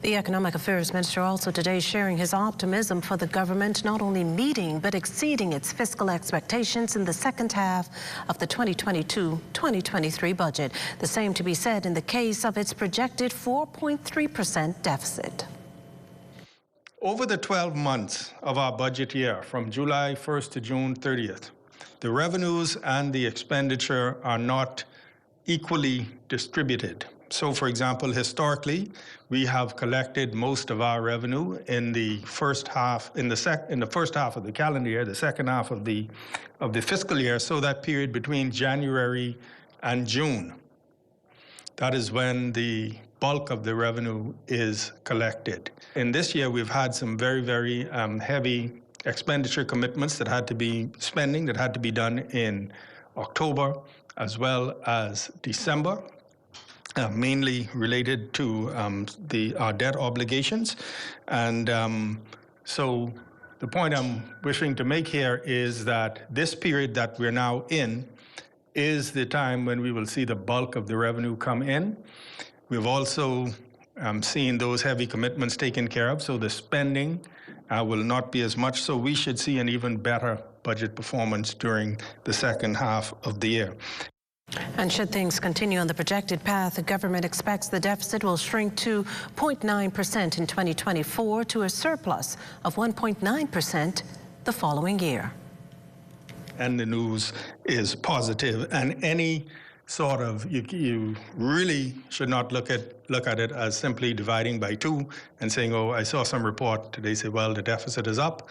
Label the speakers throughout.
Speaker 1: The Economic Affairs Minister also today sharing his optimism for the government not only meeting but exceeding its fiscal expectations in the second half of the 2022-2023 budget. The same to be said in the case of its projected 4.3% deficit.
Speaker 2: Over the 12 months of our budget year, from July 1st to June 30th, the revenues and the expenditure are not equally distributed. So, for example, historically, we have collected most of our revenue in the first half, in the first half of the calendar year, the second half of the fiscal year. So that period between January and June, that is when the bulk of the revenue is collected. In this year, we've had some very, very heavy expenditure commitments that had to be spending that had to be done in October as well as December. Mainly related to our debt obligations. And so the point I'm wishing to make here is that this period that we're now in is the time when we will see the bulk of the revenue come in. We've also seen those heavy commitments taken care of, so the spending will not be as much. So we should see an even better budget performance during the second half of the year.
Speaker 1: And should things continue on the projected path, the government expects the deficit will shrink to 0.9% in 2024 to a surplus of 1.9% the following year.
Speaker 2: And the news is positive, and any sort of, you really should not look at it as simply dividing by two and saying, oh, I saw some report today say, well, the deficit is up.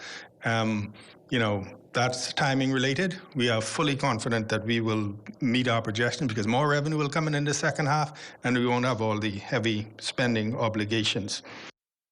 Speaker 2: That's timing related. We are fully confident that we will meet our projections because more revenue will come in the second half and we won't have all the heavy spending obligations.